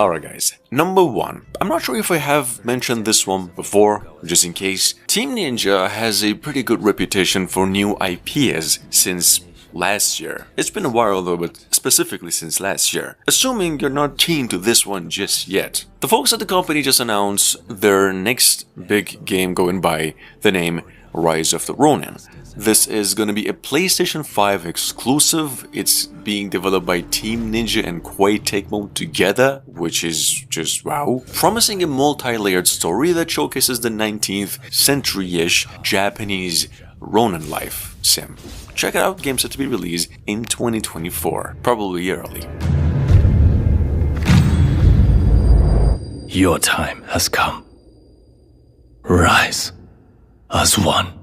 Alright guys, number 1. I'm not sure if I have mentioned this one before, just in case. Team Ninja has a pretty good reputation for new IPs since last year. It's been a while though, but specifically since last year. Assuming you're not keen to this one just yet. The folks at the company just announced their next big game going by the name Rise of the Ronin. This is going to be a PlayStation 5 exclusive. It's being developed by Team Ninja and Koei Tecmo together, which is just wow. Promising a multi-layered story that showcases the 19th century-ish Japanese Ronin life sim. Check it out, game set to be released in 2024, probably early. Your time has come. Rise as one.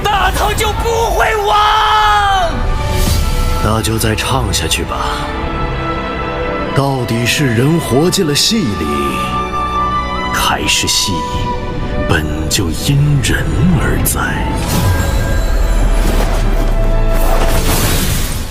大唐就不会亡。那就再唱下去吧。到底是人活进了戏里，还是戏本就因人而在？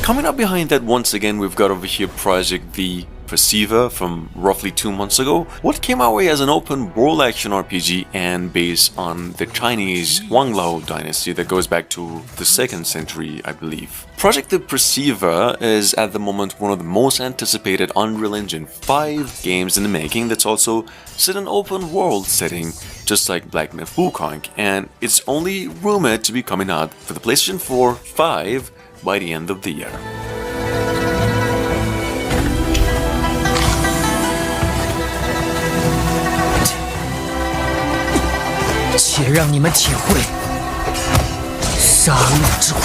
Coming up behind that, once again, we've got over here Project Ps5 from roughly 2 months ago. What came our way as an open world action RPG and based on the Chinese Wanglao dynasty that goes back to the 2nd century, I believe. Project Ps5 is at the moment one of the most anticipated Unreal Engine 5 games in the making that's also set in an open world setting, just like Black Myth Wukong, and it's only rumored to be coming out for the PlayStation 4, 5 by the end of the year. 且让你们体会杀戮之苦。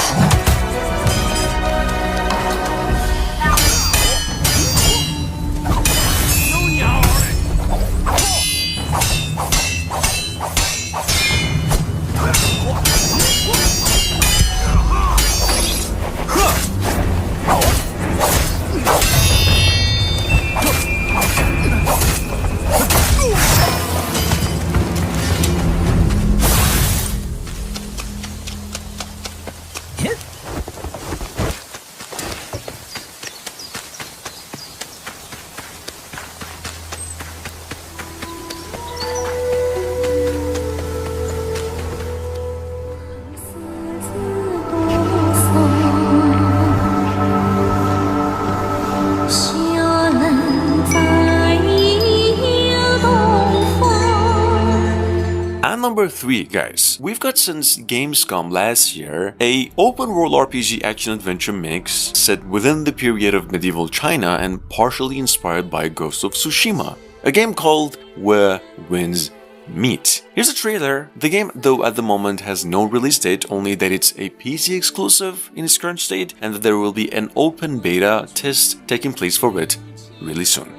Number 3, guys. We've got since Gamescom last year a open world RPG action adventure mix set within the period of medieval China and partially inspired by Ghost of Tsushima, a game called Where Winds Meet. Here's a trailer. The game, though, at the moment has no release date, only that it's a PC exclusive in its current state and that there will be an open beta test taking place for it really soon.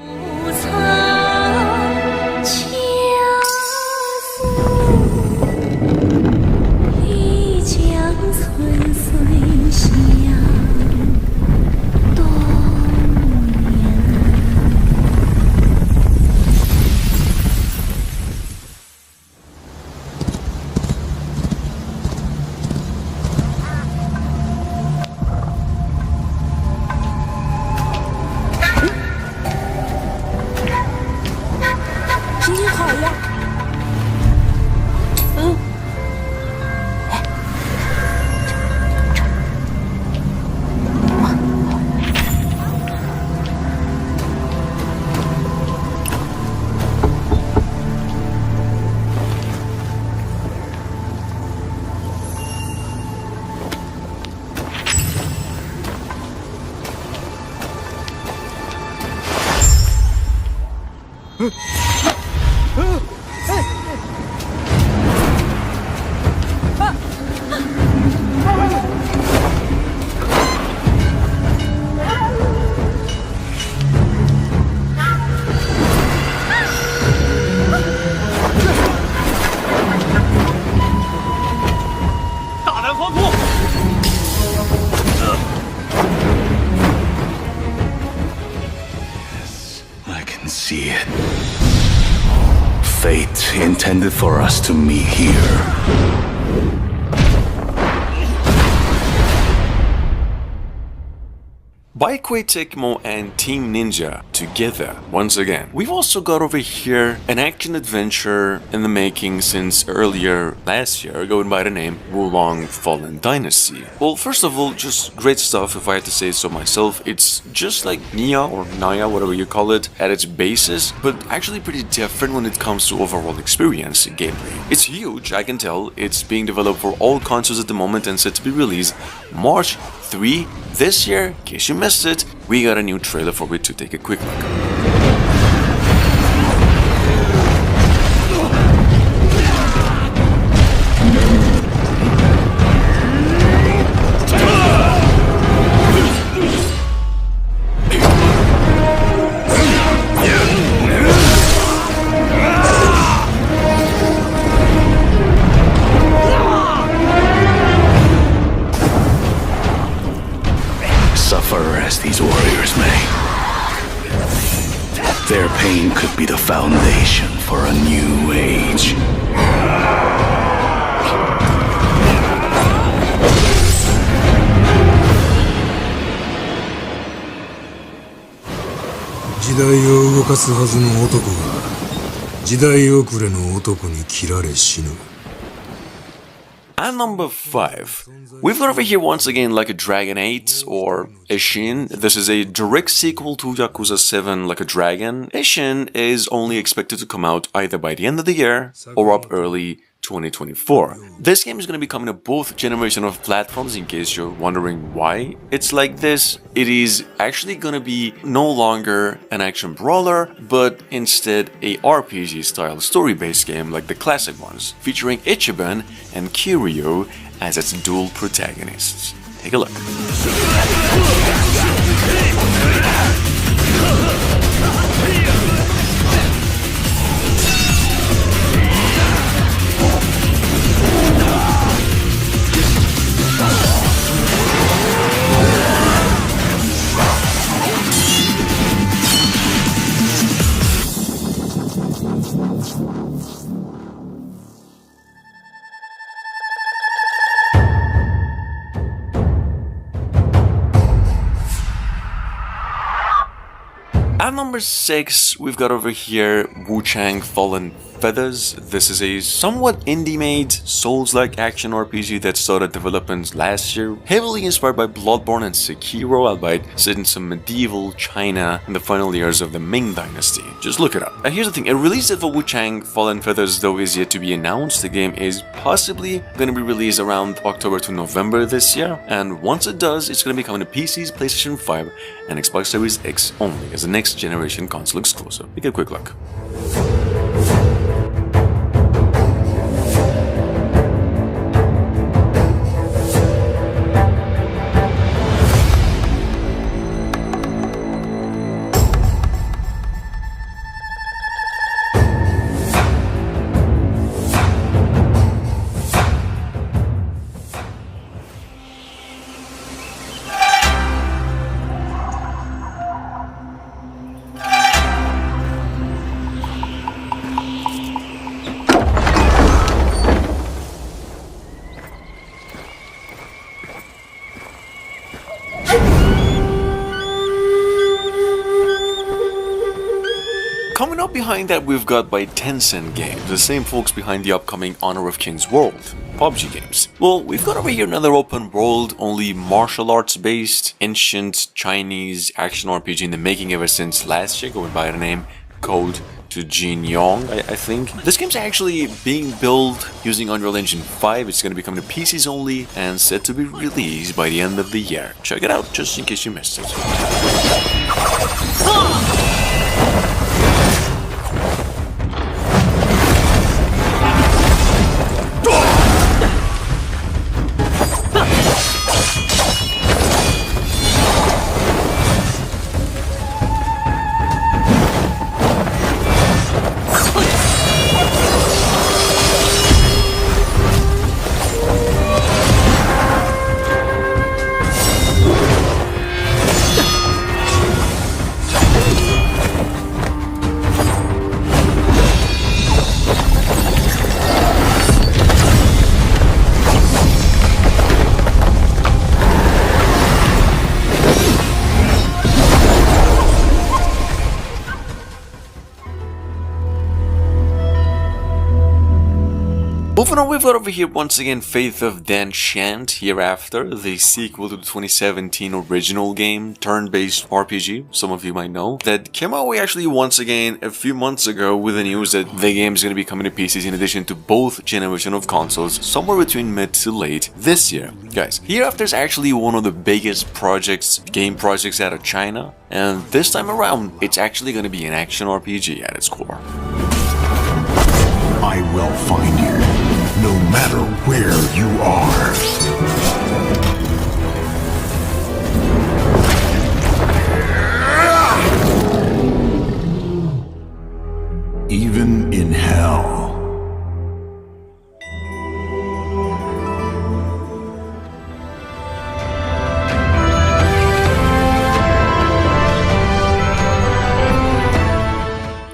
intended for us to meet here. By Koei Tecmo and Team Ninja together, once again. We've also got over here an action-adventure in the making since earlier last year, going by the name Wulong Fallen Dynasty. Well, first of all, just great stuff if I had to say so myself. It's just like Nioh or Naya, whatever you call it, at its basis, but actually pretty different when it comes to overall experience and gameplay. It's huge, I can tell. It's being developed for all consoles at the moment and set to be released March 3 this year. In case you missed it, we got a new trailer for it to take a quick look. Suffer as these warriors may, their pain could be the foundation for a new age. At number 5, we've got over here once again Like a Dragon 8 or Ishin. This is a direct sequel to Yakuza 7 Like a Dragon. Ishin is only expected to come out either by the end of the year or up early 2024. This game is going to be coming to both generations of platforms, in case you're wondering why it's like this. It is actually going to be no longer an action brawler, but instead a RPG style story-based game like the classic ones, featuring Ichiban and Kiryu as its dual protagonists. Take a look. At number 6, we've got over here Wu-Chang Fallen Feathers. This is a somewhat indie-made, Souls-like action RPG that started development last year, heavily inspired by Bloodborne and Sekiro, albeit set in some medieval China in the final years of the Ming Dynasty. Just look it up. And here's the thing, a release date for Wu-Chang Fallen Feathers though is yet to be announced. The game is possibly going to be released around October to November this year, and once it does, it's going to be coming to PCs, PlayStation 5, and Xbox Series X only as a next generation console exclusive. Take a quick look. Coming up behind that, we've got by Tencent Games, the same folks behind the upcoming Honor of Kings World, PUBG games. Well, we've got over here another open world, only martial arts based, ancient Chinese action RPG in the making ever since last year, going by the name Code to Jin Yong, I think. This game's actually being built using Unreal Engine 5. It's going to be coming to PCs only and set to be released by the end of the year. Check it out just in case you missed it. Moving on, we've got over here once again Faith of Dan Shant Hereafter, the sequel to the 2017 original game, turn-based RPG, some of you might know, that came out actually once again a few months ago with the news that the game is going to be coming to PCs in addition to both generation of consoles, somewhere between mid to late this year. Guys, Hereafter is actually one of the biggest game projects out of China, and this time around, it's actually going to be an action RPG at its core. I will find you, no matter where you are. Even in hell.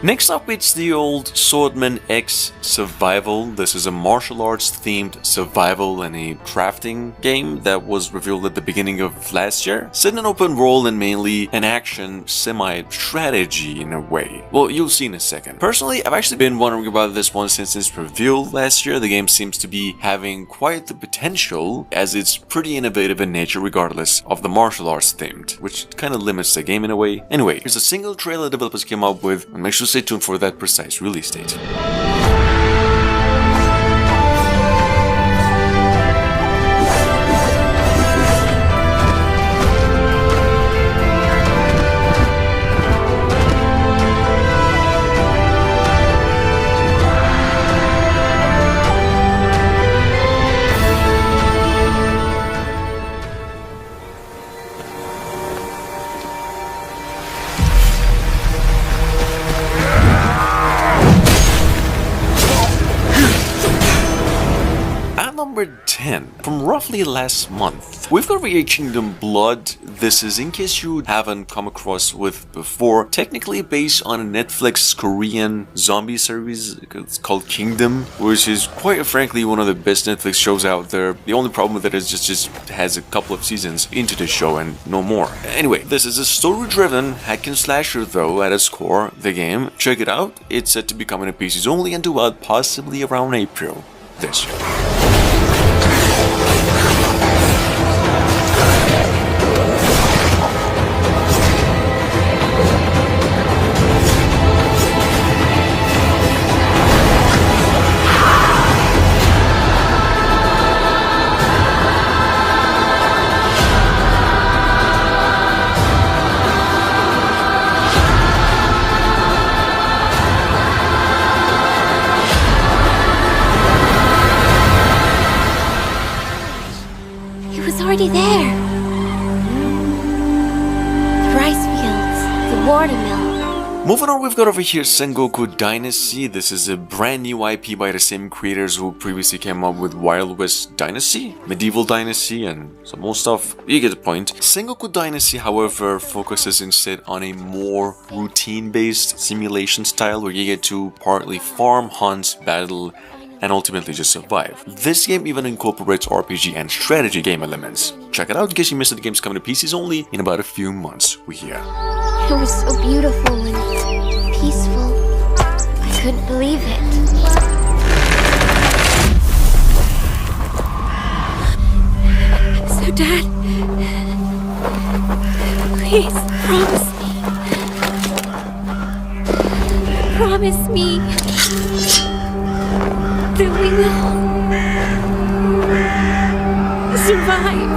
Next up, it's the old Swordman X Survival. This is a martial arts themed survival and a crafting game that was revealed at the beginning of last year. Set in an open world and mainly an action semi-strategy in a way. Well, you'll see in a second. Personally, I've actually been wondering about this one since its revealed last year. The game seems to be having quite the potential as it's pretty innovative in nature regardless of the martial arts themed, which kind of limits the game in a way. Anyway, here's a single trailer developers came up with, and make sure to stay tuned for that precise release date. Number 10, from roughly last month, we've got VA Kingdom Blood. This is, in case you haven't come across with before, technically based on a Netflix Korean zombie series. It's called Kingdom, which is quite frankly one of the best Netflix shows out there. The only problem with it is just has a couple of seasons into the show and no more. Anyway, this is a story-driven hack and slasher though at its core, the game. Check it out, it's set to be coming to PCs only and due out possibly around April this year. Already there. The rice fields, the watermill. Moving on, we've got over here Sengoku Dynasty. This is a brand new IP by the same creators who previously came up with Wild West Dynasty, Medieval Dynasty, and some more stuff. You get the point. Sengoku Dynasty, however, focuses instead on a more routine-based simulation style where you get to partly farm, hunt, battle, and ultimately just survive. This game even incorporates RPG and strategy game elements. Check it out in case you missed it. The game's coming to PCs only in about a few months, we hear. It was so beautiful and peaceful. I couldn't believe it. So Dad, please promise me that we will survive.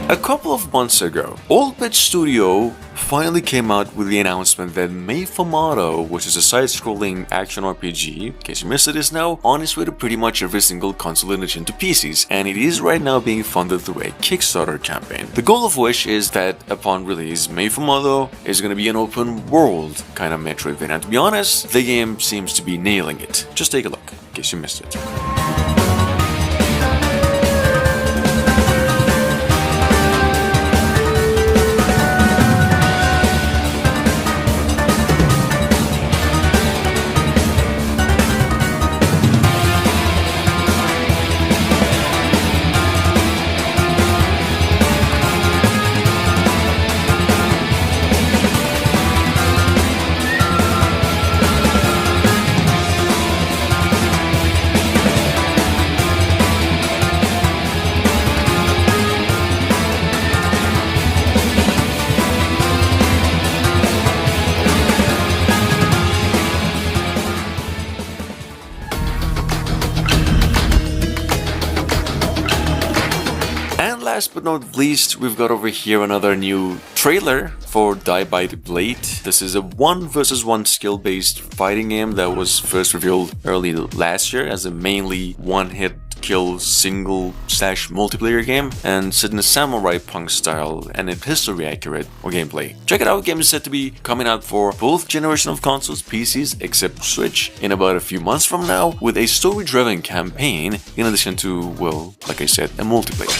A couple of months ago, Old Pet Studio finally came out with the announcement that Ps5, which is a side-scrolling action RPG, in case you missed it, is now on its way to pretty much every single console in addition to PCs, and it is right now being funded through a Kickstarter campaign. The goal of which is that upon release, Ps5 is going to be an open world kind of Metroidvania, and to be honest, the game seems to be nailing it. Just take a look, in case you missed it. last but not least, we've got over here another new trailer for Die by the Blade. This is a 1 vs 1 skill-based fighting game that was first revealed early last year as a mainly one-hit kill single/multiplayer game and set in a samurai punk style and a history accurate gameplay. Check it out, game is said to be coming out for both generation of consoles, PCs except Switch in about a few months from now with a story-driven campaign in addition to, well, like I said, a multiplayer.